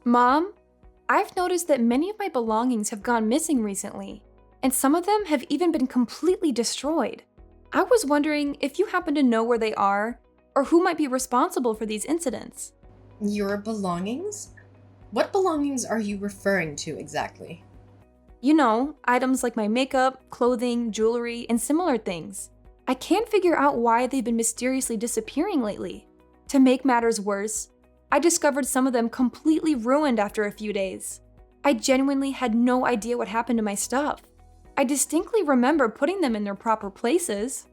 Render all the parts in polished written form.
Mom, I've noticed that many of my belongings have gone missing recently, and some of them have even been completely destroyed. I was wondering if you happen to know where they are, or who might be responsible for these incidents. Your belongings? What belongings are you referring to exactly? You know, items like my makeup, clothing, jewelry, and similar things. I can't figure out why they've been mysteriously disappearing lately. To make matters worse, I discovered some of them completely ruined after a few days. I genuinely had no idea what happened to my stuff. I distinctly remember putting them in their proper places.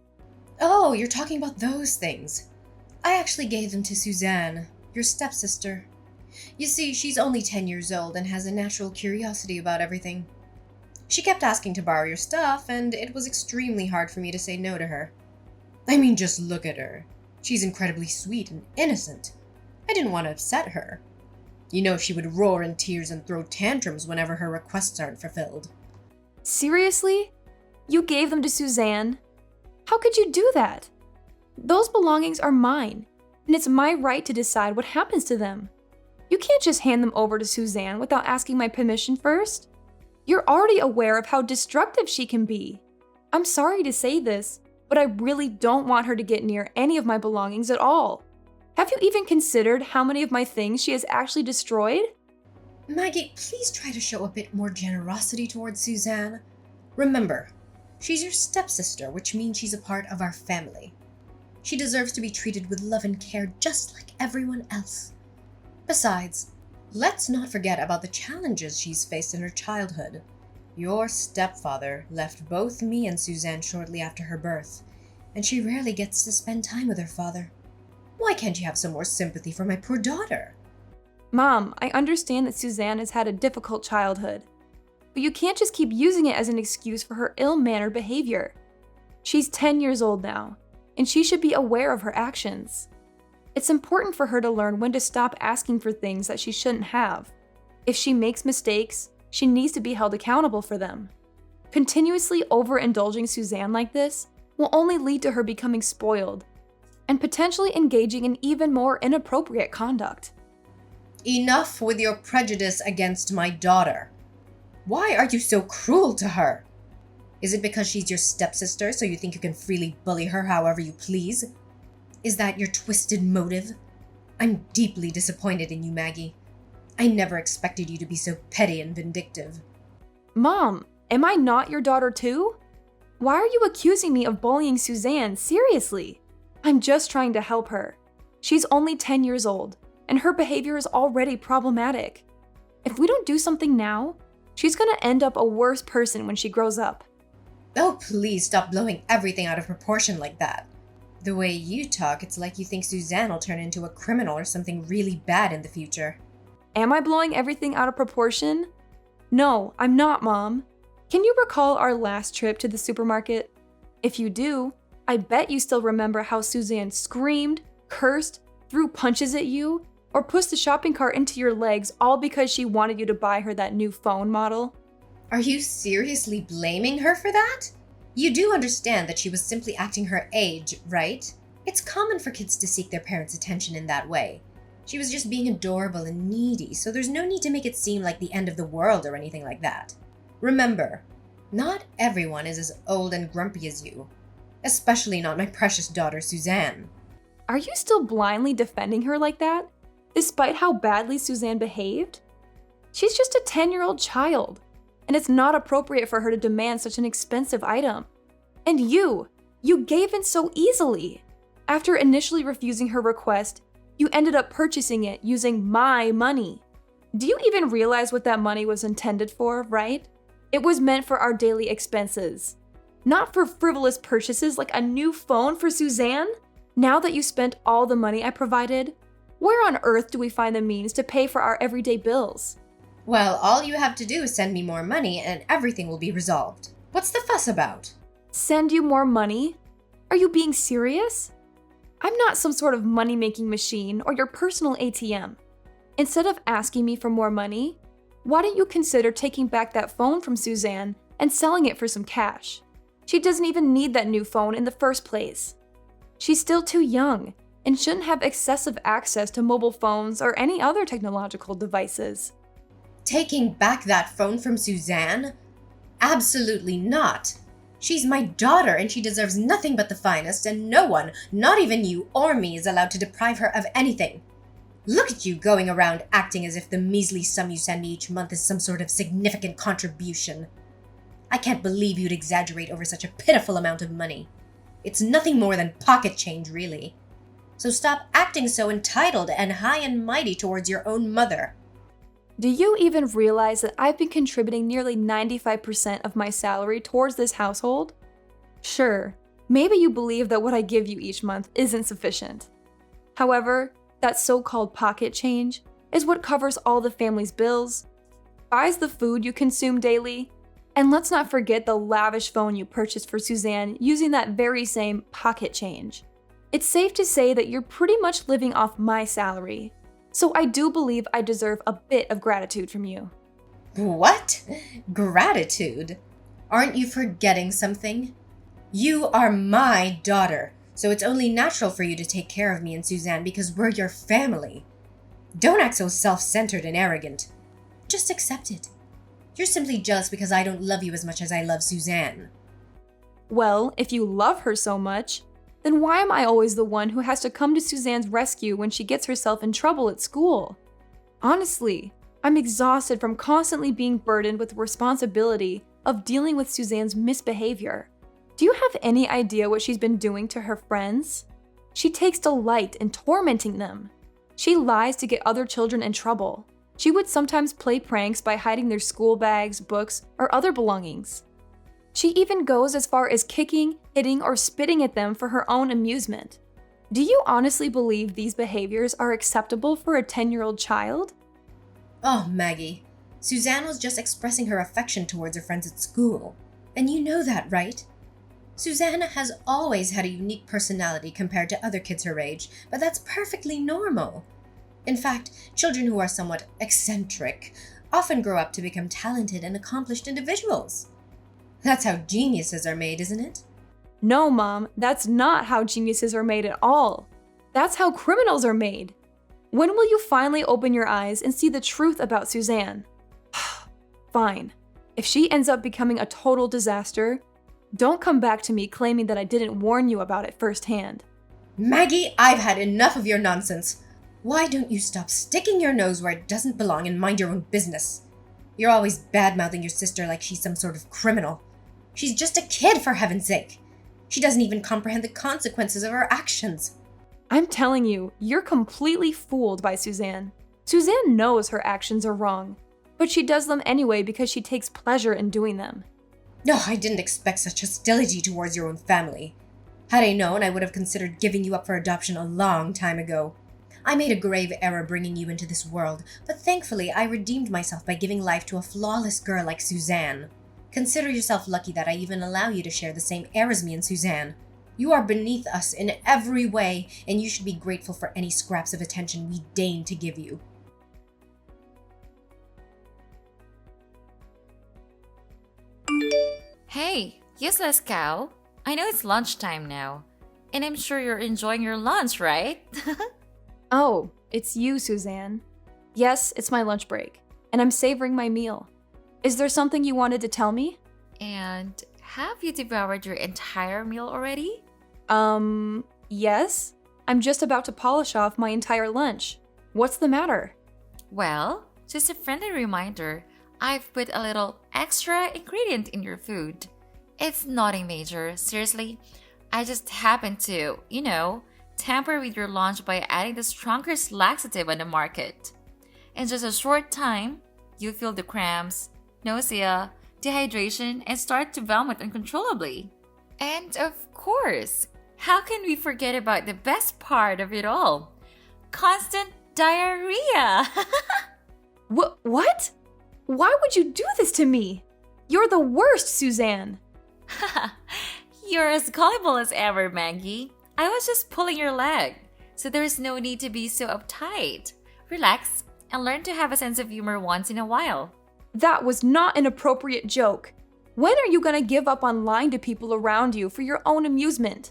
Oh, you're talking about those things. I actually gave them to Suzanne, your stepsister. You see, she's only 10 years old and has a natural curiosity about everything. She kept asking to borrow your stuff, and it was extremely hard for me to say no to her. I mean, just look at her. She's incredibly sweet and innocent. I didn't want to upset her. You know, she would roar in tears and throw tantrums whenever her requests aren't fulfilled. Seriously? You gave them to Suzanne? How could you do that? Those belongings are mine, and it's my right to decide what happens to them. You can't just hand them over to Suzanne without asking my permission first. You're already aware of how destructive she can be. I'm sorry to say this, but I really don't want her to get near any of my belongings at all. Have you even considered how many of my things she has actually destroyed? Maggie, please try to show a bit more generosity towards Suzanne. Remember, she's your stepsister, which means she's a part of our family. She deserves to be treated with love and care just like everyone else. Besides, let's not forget about the challenges she's faced in her childhood. Your stepfather left both me and Suzanne shortly after her birth, and she rarely gets to spend time with her father. Why can't you have some more sympathy for my poor daughter? Mom, I understand that Suzanne has had a difficult childhood, but you can't just keep using it as an excuse for her ill-mannered behavior. She's 10 years old now, and she should be aware of her actions. It's important for her to learn when to stop asking for things that she shouldn't have. If she makes mistakes, she needs to be held accountable for them. Continuously overindulging Suzanne like this will only lead to her becoming spoiled and potentially engaging in even more inappropriate conduct. Enough with your prejudice against my daughter. Why are you so cruel to her? Is it because she's your stepsister, so you think you can freely bully her however you please? Is that your twisted motive? I'm deeply disappointed in you, Maggie. I never expected you to be so petty and vindictive. Mom, am I not your daughter too? Why are you accusing me of bullying Suzanne? Seriously? I'm just trying to help her. She's only 10 years old, and her behavior is already problematic. If we don't do something now, she's gonna end up a worse person when she grows up. Oh, please stop blowing everything out of proportion like that. The way you talk, it's like you think Suzanne will turn into a criminal or something really bad in the future. Am I blowing everything out of proportion? No, I'm not, Mom. Can you recall our last trip to the supermarket? If you do, I bet you still remember how Suzanne screamed, cursed, threw punches at you, or pushed the shopping cart into your legs all because she wanted you to buy her that new phone model. Are you seriously blaming her for that? You do understand that she was simply acting her age, right? It's common for kids to seek their parents' attention in that way. She was just being adorable and needy, so there's no need to make it seem like the end of the world or anything like that. Remember, not everyone is as old and grumpy as you. Especially not my precious daughter, Suzanne. Are you still blindly defending her like that, despite how badly Suzanne behaved? She's just a 10-year-old child, and it's not appropriate for her to demand such an expensive item. And you gave in so easily. After initially refusing her request, you ended up purchasing it using my money. Do you even realize what that money was intended for, right? It was meant for our daily expenses. Not for frivolous purchases like a new phone for Suzanne. Now that you spent all the money I provided, where on earth do we find the means to pay for our everyday bills? Well, all you have to do is send me more money and everything will be resolved. What's the fuss about? Send you more money? Are you being serious? I'm not some sort of money-making machine or your personal ATM. Instead of asking me for more money, why don't you consider taking back that phone from Suzanne and selling it for some cash? She doesn't even need that new phone in the first place. She's still too young, and shouldn't have excessive access to mobile phones or any other technological devices. Taking back that phone from Suzanne? Absolutely not. She's my daughter and she deserves nothing but the finest, and no one, not even you or me, is allowed to deprive her of anything. Look at you going around acting as if the measly sum you send me each month is some sort of significant contribution. I can't believe you'd exaggerate over such a pitiful amount of money. It's nothing more than pocket change, really. So stop acting so entitled and high and mighty towards your own mother. Do you even realize that I've been contributing nearly 95% of my salary towards this household? Sure, maybe you believe that what I give you each month isn't sufficient. However, that so-called pocket change is what covers all the family's bills, buys the food you consume daily, and let's not forget the lavish phone you purchased for Suzanne using that very same pocket change. It's safe to say that you're pretty much living off my salary, so I do believe I deserve a bit of gratitude from you. What? Gratitude? Aren't you forgetting something? You are my daughter, so it's only natural for you to take care of me and Suzanne because we're your family. Don't act so self-centered and arrogant. Just accept it. You're simply jealous because I don't love you as much as I love Suzanne. Well, if you love her so much, then why am I always the one who has to come to Suzanne's rescue when she gets herself in trouble at school? Honestly, I'm exhausted from constantly being burdened with the responsibility of dealing with Suzanne's misbehavior. Do you have any idea what she's been doing to her friends? She takes delight in tormenting them. She lies to get other children in trouble. She would sometimes play pranks by hiding their school bags, books, or other belongings. She even goes as far as kicking, hitting, or spitting at them for her own amusement. Do you honestly believe these behaviors are acceptable for a 10-year-old child? Oh, Maggie, Suzanne was just expressing her affection towards her friends at school. And you know that, right? Suzanne has always had a unique personality compared to other kids her age, but that's perfectly normal. In fact, children who are somewhat eccentric often grow up to become talented and accomplished individuals. That's how geniuses are made, isn't it? No, Mom, that's not how geniuses are made at all. That's how criminals are made. When will you finally open your eyes and see the truth about Suzanne? Fine. If she ends up becoming a total disaster, don't come back to me claiming that I didn't warn you about it firsthand. Maggie, I've had enough of your nonsense. Why don't you stop sticking your nose where it doesn't belong and mind your own business? You're always bad-mouthing your sister like she's some sort of criminal. She's just a kid, for heaven's sake. She doesn't even comprehend the consequences of her actions. I'm telling you, you're completely fooled by Suzanne. Suzanne knows her actions are wrong, but she does them anyway because she takes pleasure in doing them. No, I didn't expect such hostility towards your own family. Had I known, I would have considered giving you up for adoption a long time ago. I made a grave error bringing you into this world, but thankfully I redeemed myself by giving life to a flawless girl like Suzanne. Consider yourself lucky that I even allow you to share the same air as me and Suzanne. You are beneath us in every way, and you should be grateful for any scraps of attention we deign to give you. Hey, useless cow. I know it's lunchtime now, and I'm sure you're enjoying your lunch, right? Oh, it's you, Suzanne. Yes, it's my lunch break, and I'm savoring my meal. Is there something you wanted to tell me? And have you devoured your entire meal already? Yes. I'm just about to polish off my entire lunch. What's the matter? Well, just a friendly reminder, I've put a little extra ingredient in your food. It's nothing major, seriously. I just happened to, tamper with your lunch by adding the strongest laxative on the market. In just a short time, you feel the cramps, nausea, dehydration, and start to vomit uncontrollably. And of course, how can we forget about the best part of it all? Constant diarrhea! What? Why would you do this to me? You're the worst, Suzanne! You're as gullible as ever, Maggie. I was just pulling your leg, so there's no need to be so uptight. Relax and learn to have a sense of humor once in a while. That was not an appropriate joke. When are you gonna give up on lying to people around you for your own amusement?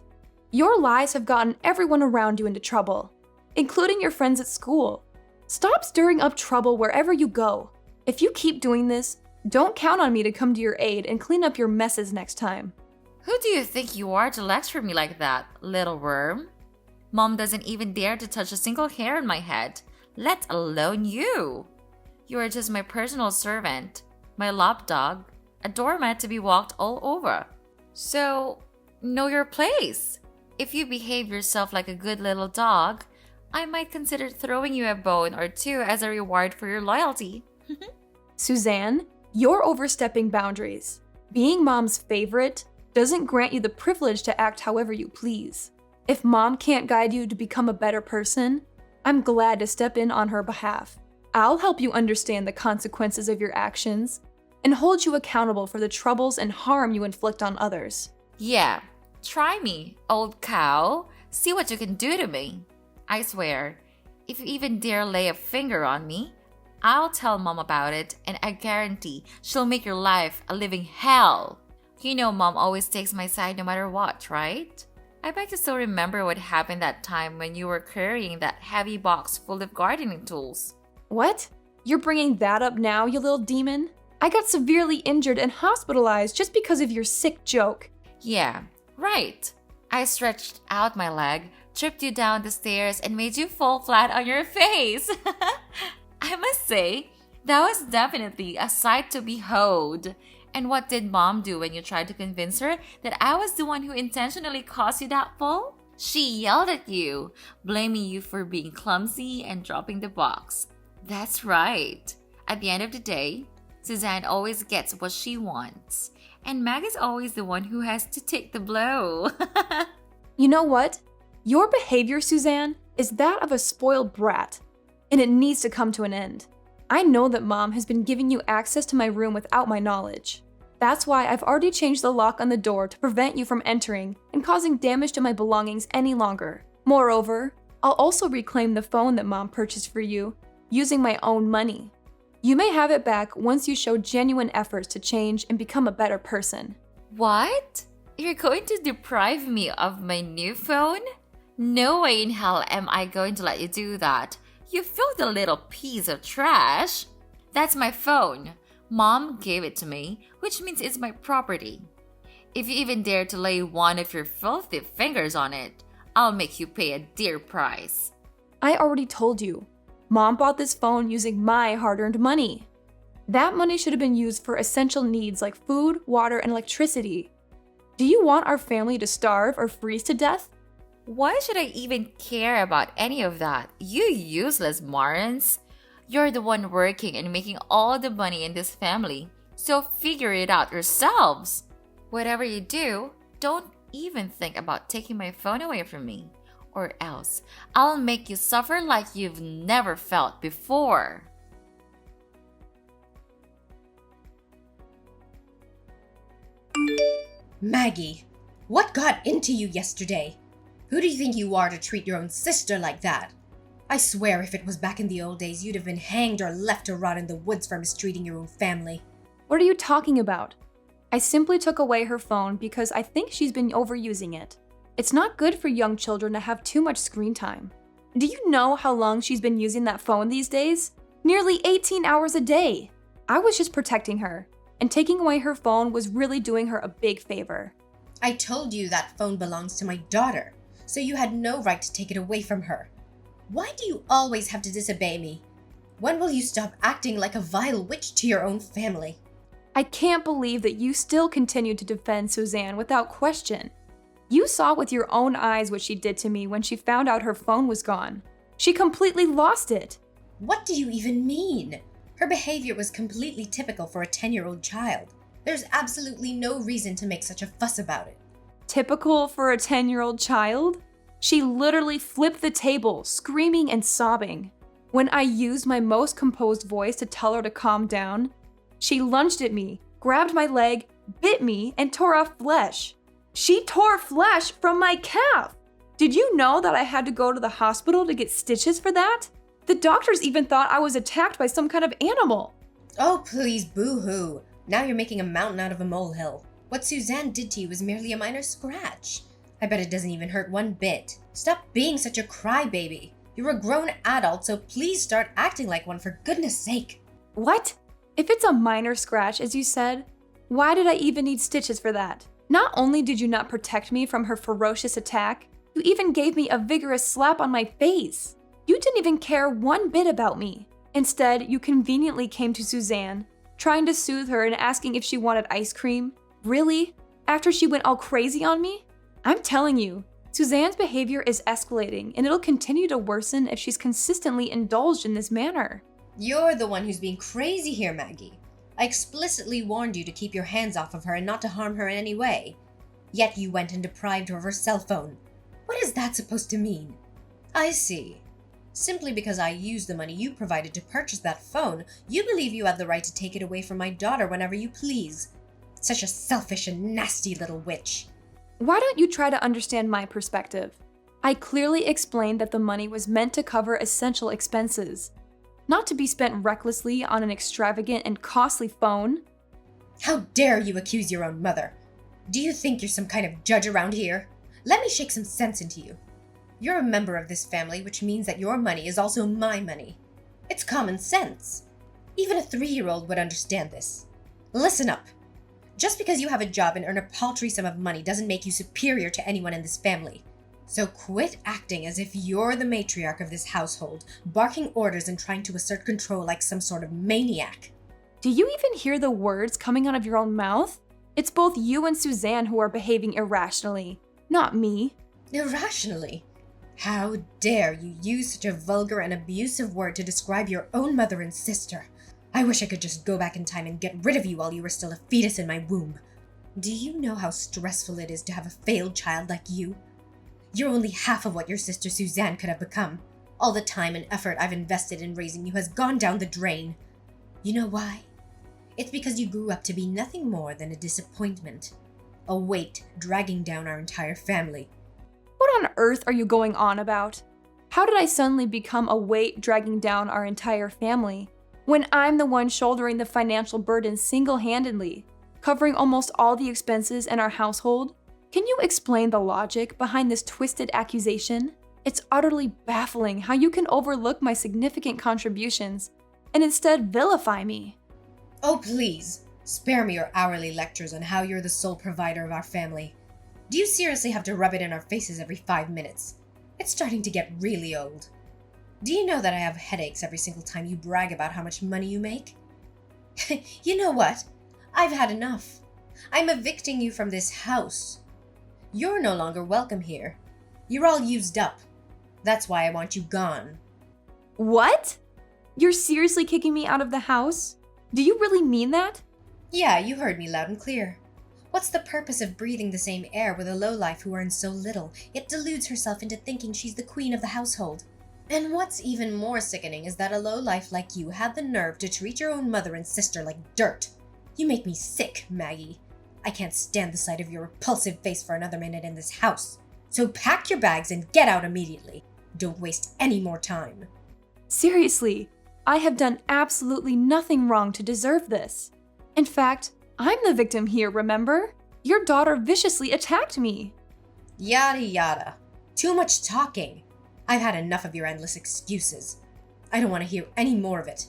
Your lies have gotten everyone around you into trouble, including your friends at school. Stop stirring up trouble wherever you go. If you keep doing this, don't count on me to come to your aid and clean up your messes next time. Who do you think you are to lecture me like that, little worm? Mom doesn't even dare to touch a single hair on my head, let alone you. You are just my personal servant, my lapdog, a doormat to be walked all over. So, know your place. If you behave yourself like a good little dog, I might consider throwing you a bone or two as a reward for your loyalty. Suzanne, you're overstepping boundaries. Being Mom's favorite doesn't grant you the privilege to act however you please. If Mom can't guide you to become a better person, I'm glad to step in on her behalf. I'll help you understand the consequences of your actions and hold you accountable for the troubles and harm you inflict on others. Yeah, try me, old cow. See what you can do to me. I swear, if you even dare lay a finger on me, I'll tell Mom about it, and I guarantee she'll make your life a living hell. You know Mom always takes my side no matter what, right? I bet you still remember what happened that time when you were carrying that heavy box full of gardening tools. What? You're bringing that up now, you little demon? I got severely injured and hospitalized just because of your sick joke. Yeah, right. I stretched out my leg, tripped you down the stairs, and made you fall flat on your face. I must say, that was definitely a sight to behold. And what did Mom do when you tried to convince her that I was the one who intentionally caused you that fall? She yelled at you, blaming you for being clumsy and dropping the box. That's right. At the end of the day, Suzanne always gets what she wants. And Mag is always the one who has to take the blow. You know what? Your behavior, Suzanne, is that of a spoiled brat, and it needs to come to an end. I know that Mom has been giving you access to my room without my knowledge. That's why I've already changed the lock on the door to prevent you from entering and causing damage to my belongings any longer. Moreover, I'll also reclaim the phone that Mom purchased for you using my own money. You may have it back once you show genuine efforts to change and become a better person. What? You're going to deprive me of my new phone? No way in hell am I going to let you do that. You filthy little piece of trash. That's my phone. Mom gave it to me, which means it's my property. If you even dare to lay one of your filthy fingers on it, I'll make you pay a dear price. I already told you. Mom bought this phone using my hard-earned money. That money should have been used for essential needs like food, water, and electricity. Do you want our family to starve or freeze to death? Why should I even care about any of that? You useless morons. You're the one working and making all the money in this family, so figure it out yourselves. Whatever you do, don't even think about taking my phone away from me, or else I'll make you suffer like you've never felt before. Maggie, what got into you yesterday? Who do you think you are to treat your own sister like that? I swear if it was back in the old days, you'd have been hanged or left to rot in the woods for mistreating your own family. What are you talking about? I simply took away her phone because I think she's been overusing it. It's not good for young children to have too much screen time. Do you know how long she's been using that phone these days? Nearly 18 hours a day. I was just protecting her, and taking away her phone was really doing her a big favor. I told you that phone belongs to my daughter, so you had no right to take it away from her. Why do you always have to disobey me? When will you stop acting like a vile witch to your own family? I can't believe that you still continue to defend Suzanne without question. You saw with your own eyes what she did to me when she found out her phone was gone. She completely lost it. What do you even mean? Her behavior was completely typical for a 10-year-old child. There's absolutely no reason to make such a fuss about it. Typical for a 10-year-old child? She literally flipped the table, screaming and sobbing. When I used my most composed voice to tell her to calm down, she lunged at me, grabbed my leg, bit me, and tore off flesh. She tore flesh from my calf! Did you know that I had to go to the hospital to get stitches for that? The doctors even thought I was attacked by some kind of animal. Oh, please, boo-hoo. Now you're making a mountain out of a molehill. What Suzanne did to you was merely a minor scratch. I bet it doesn't even hurt one bit. Stop being such a crybaby. You're a grown adult, so please start acting like one for goodness sake. What? If it's a minor scratch, as you said, why did I even need stitches for that? Not only did you not protect me from her ferocious attack, you even gave me a vigorous slap on my face. You didn't even care one bit about me. Instead, you conveniently came to Suzanne, trying to soothe her and asking if she wanted ice cream. Really? After she went all crazy on me? I'm telling you, Suzanne's behavior is escalating and it'll continue to worsen if she's consistently indulged in this manner. You're the one who's being crazy here, Maggie. I explicitly warned you to keep your hands off of her and not to harm her in any way. Yet you went and deprived her of her cell phone. What is that supposed to mean? I see. Simply because I used the money you provided to purchase that phone, you believe you have the right to take it away from my daughter whenever you please. Such a selfish and nasty little witch. Why don't you try to understand my perspective? I clearly explained that the money was meant to cover essential expenses, not to be spent recklessly on an extravagant and costly phone. How dare you accuse your own mother? Do you think you're some kind of judge around here? Let me shake some sense into you. You're a member of this family, which means that your money is also my money. It's common sense. Even a 3-year-old would understand this. Listen up. Just because you have a job and earn a paltry sum of money doesn't make you superior to anyone in this family. So quit acting as if you're the matriarch of this household, barking orders and trying to assert control like some sort of maniac. Do you even hear the words coming out of your own mouth? It's both you and Suzanne who are behaving irrationally, not me. Irrationally? How dare you use such a vulgar and abusive word to describe your own mother and sister? I wish I could just go back in time and get rid of you while you were still a fetus in my womb. Do you know how stressful it is to have a failed child like you? You're only half of what your sister Suzanne could have become. All the time and effort I've invested in raising you has gone down the drain. You know why? It's because you grew up to be nothing more than a disappointment. A weight dragging down our entire family. What on earth are you going on about? How did I suddenly become a weight dragging down our entire family, when I'm the one shouldering the financial burden single-handedly, covering almost all the expenses in our household? Can you explain the logic behind this twisted accusation? It's utterly baffling how you can overlook my significant contributions and instead vilify me. Oh, please, spare me your hourly lectures on how you're the sole provider of our family. Do you seriously have to rub it in our faces every 5 minutes? It's starting to get really old. Do you know that I have headaches every single time you brag about how much money you make? You know what? I've had enough. I'm evicting you from this house. You're no longer welcome here. You're all used up. That's why I want you gone. What? You're seriously kicking me out of the house? Do you really mean that? Yeah, you heard me loud and clear. What's the purpose of breathing the same air with a lowlife who earns so little, yet deludes herself into thinking she's the queen of the household? And what's even more sickening is that a lowlife like you had the nerve to treat your own mother and sister like dirt. You make me sick, Maggie. I can't stand the sight of your repulsive face for another minute in this house. So pack your bags and get out immediately. Don't waste any more time. Seriously, I have done absolutely nothing wrong to deserve this. In fact, I'm the victim here, remember? Your daughter viciously attacked me. Yada yada. Too much talking. I've had enough of your endless excuses. I don't want to hear any more of it.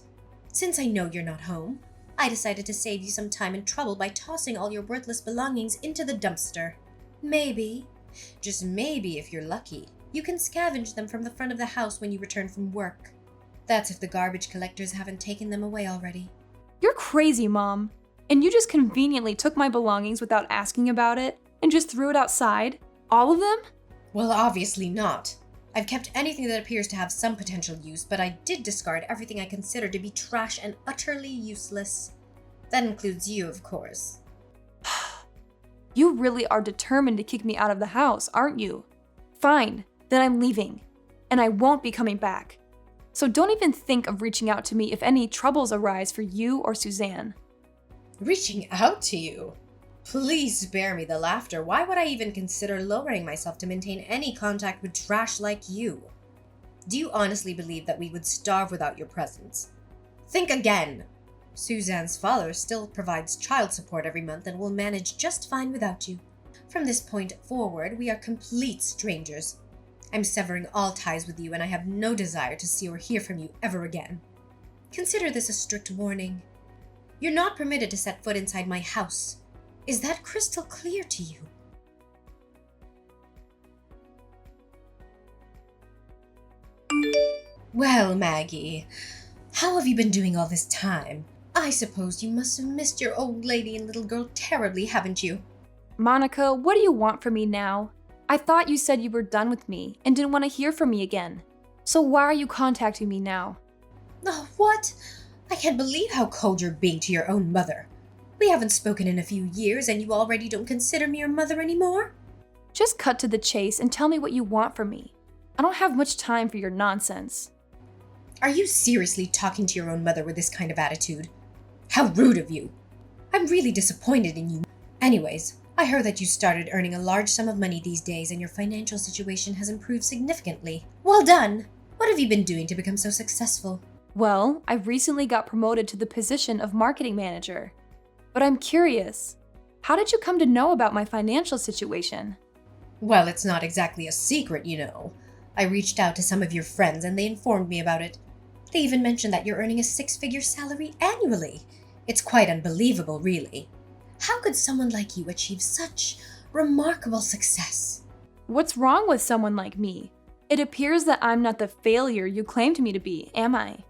Since I know you're not home, I decided to save you some time and trouble by tossing all your worthless belongings into the dumpster. Maybe, just maybe if you're lucky, you can scavenge them from the front of the house when you return from work. That's if the garbage collectors haven't taken them away already. You're crazy, Mom. And you just conveniently took my belongings without asking about it and just threw it outside? All of them? Well, obviously not. I've kept anything that appears to have some potential use, but I did discard everything I consider to be trash and utterly useless. That includes you, of course. You really are determined to kick me out of the house, aren't you? Fine, then I'm leaving, and I won't be coming back. So don't even think of reaching out to me if any troubles arise for you or Suzanne. Reaching out to you? Please spare me the laughter. Why would I even consider lowering myself to maintain any contact with trash like you? Do you honestly believe that we would starve without your presence? Think again. Suzanne's father still provides child support every month and will manage just fine without you. From this point forward, we are complete strangers. I'm severing all ties with you, and I have no desire to see or hear from you ever again. Consider this a strict warning. You're not permitted to set foot inside my house. Is that crystal clear to you? Well, Maggie, how have you been doing all this time? I suppose you must have missed your old lady and little girl terribly, haven't you? Monica, what do you want from me now? I thought you said you were done with me and didn't want to hear from me again. So why are you contacting me now? Oh, what? I can't believe how cold you're being to your own mother. We haven't spoken in a few years and you already don't consider me your mother anymore? Just cut to the chase and tell me what you want from me. I don't have much time for your nonsense. Are you seriously talking to your own mother with this kind of attitude? How rude of you. I'm really disappointed in you. Anyways, I heard that you started earning a large sum of money these days and your financial situation has improved significantly. Well done! What have you been doing to become so successful? Well, I recently got promoted to the position of marketing manager. But I'm curious, how did you come to know about my financial situation? Well, it's not exactly a secret, you know. I reached out to some of your friends and they informed me about it. They even mentioned that you're earning a 6-figure salary annually. It's quite unbelievable, really. How could someone like you achieve such remarkable success? What's wrong with someone like me? It appears that I'm not the failure you claimed me to be, am I?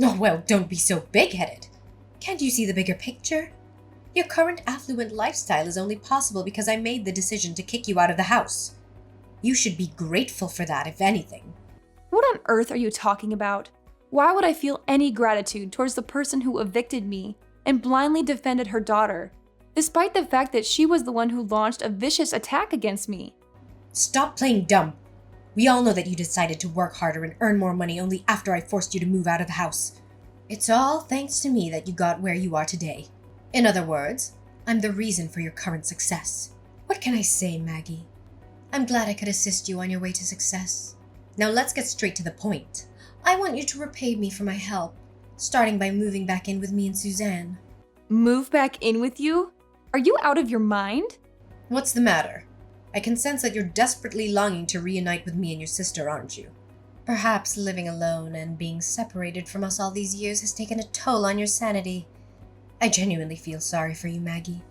Oh, well, don't be so big-headed. Can't you see the bigger picture? Your current affluent lifestyle is only possible because I made the decision to kick you out of the house. You should be grateful for that, if anything. What on earth are you talking about? Why would I feel any gratitude towards the person who evicted me and blindly defended her daughter, despite the fact that she was the one who launched a vicious attack against me? Stop playing dumb. We all know that you decided to work harder and earn more money only after I forced you to move out of the house. It's all thanks to me that you got where you are today. In other words, I'm the reason for your current success. What can I say, Maggie? I'm glad I could assist you on your way to success. Now let's get straight to the point. I want you to repay me for my help, starting by moving back in with me and Suzanne. Move back in with you? Are you out of your mind? What's the matter? I can sense that you're desperately longing to reunite with me and your sister, aren't you? Perhaps living alone and being separated from us all these years has taken a toll on your sanity. I genuinely feel sorry for you, Maggie.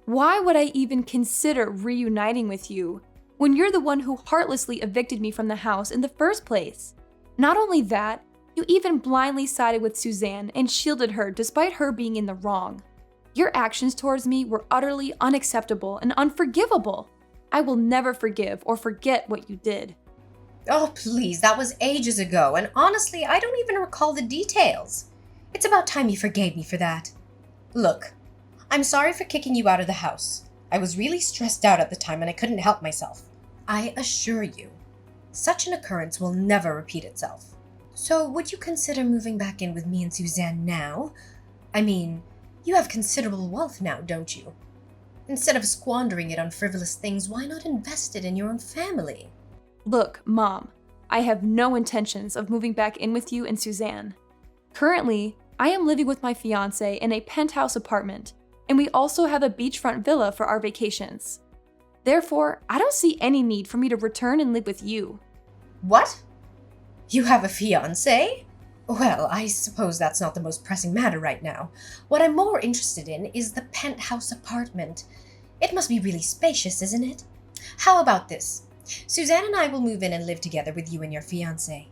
Why would I even consider reuniting with you when you're the one who heartlessly evicted me from the house in the first place? Not only that, you even blindly sided with Suzanne and shielded her despite her being in the wrong. Your actions towards me were utterly unacceptable and unforgivable. I will never forgive or forget what you did. Oh, please, that was ages ago, and honestly, I don't even recall the details. It's about time you forgave me for that. Look, I'm sorry for kicking you out of the house. I was really stressed out at the time and I couldn't help myself. I assure you, such an occurrence will never repeat itself. So, would you consider moving back in with me and Suzanne now? I mean, you have considerable wealth now, don't you? Instead of squandering it on frivolous things, why not invest it in your own family? Look, Mom, I have no intentions of moving back in with you and Suzanne. Currently, I am living with my fiancé in a penthouse apartment, and we also have a beachfront villa for our vacations. Therefore, I don't see any need for me to return and live with you. What? You have a fiancé? Well, I suppose that's not the most pressing matter right now. What I'm more interested in is the penthouse apartment. It must be really spacious, isn't it? How about this? Suzanne and I will move in and live together with you and your fiancé.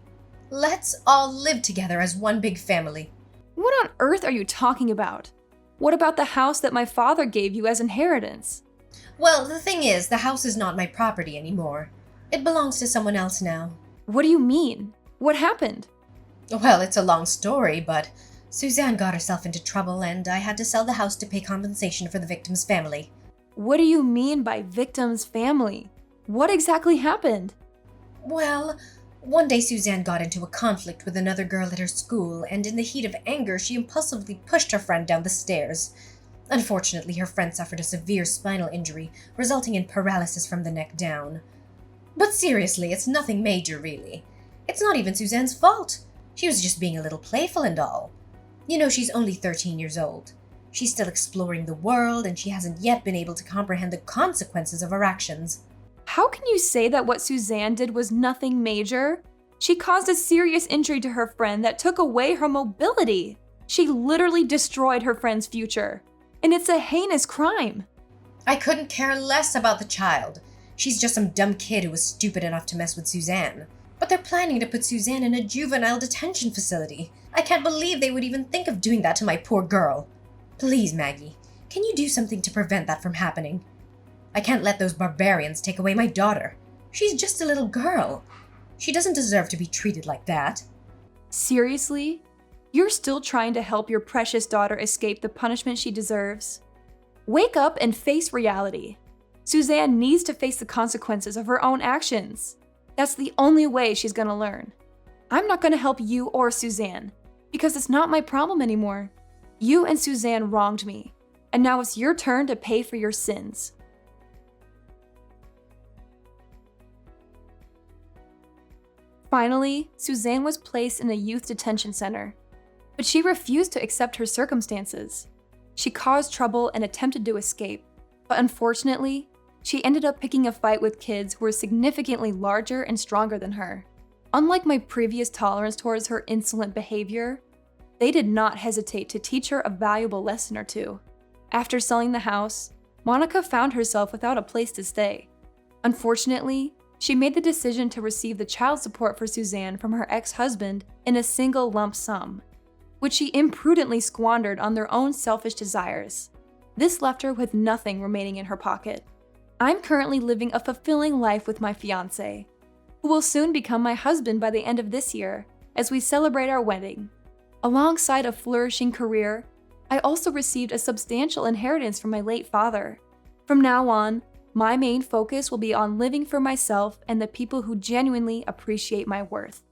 Let's all live together as one big family. What on earth are you talking about? What about the house that my father gave you as inheritance? Well, the thing is, the house is not my property anymore. It belongs to someone else now. What do you mean? What happened? Well, it's a long story, but Suzanne got herself into trouble and I had to sell the house to pay compensation for the victim's family. What do you mean by victim's family? What exactly happened? Well, one day Suzanne got into a conflict with another girl at her school, and in the heat of anger, she impulsively pushed her friend down the stairs. Unfortunately, her friend suffered a severe spinal injury, resulting in paralysis from the neck down. But seriously, it's nothing major, really. It's not even Suzanne's fault. She was just being a little playful and all. You know, she's only 13 years old. She's still exploring the world, and she hasn't yet been able to comprehend the consequences of her actions. How can you say that what Suzanne did was nothing major? She caused a serious injury to her friend that took away her mobility. She literally destroyed her friend's future. And it's a heinous crime. I couldn't care less about the child. She's just some dumb kid who was stupid enough to mess with Suzanne. But they're planning to put Suzanne in a juvenile detention facility. I can't believe they would even think of doing that to my poor girl. Please, Maggie, can you do something to prevent that from happening? I can't let those barbarians take away my daughter. She's just a little girl. She doesn't deserve to be treated like that. Seriously? You're still trying to help your precious daughter escape the punishment she deserves? Wake up and face reality. Suzanne needs to face the consequences of her own actions. That's the only way she's gonna learn. I'm not gonna help you or Suzanne, because it's not my problem anymore. You and Suzanne wronged me, and now it's your turn to pay for your sins. Finally, Suzanne was placed in a youth detention center, but she refused to accept her circumstances. She caused trouble and attempted to escape, but unfortunately, she ended up picking a fight with kids who were significantly larger and stronger than her. Unlike my previous tolerance towards her insolent behavior, they did not hesitate to teach her a valuable lesson or two. After selling the house, Monica found herself without a place to stay. Unfortunately, she made the decision to receive the child support for Suzanne from her ex-husband in a single lump sum, which she imprudently squandered on their own selfish desires. This left her with nothing remaining in her pocket. I'm currently living a fulfilling life with my fiancé, who will soon become my husband by the end of this year as we celebrate our wedding. Alongside a flourishing career, I also received a substantial inheritance from my late father. From now on, my main focus will be on living for myself and the people who genuinely appreciate my worth.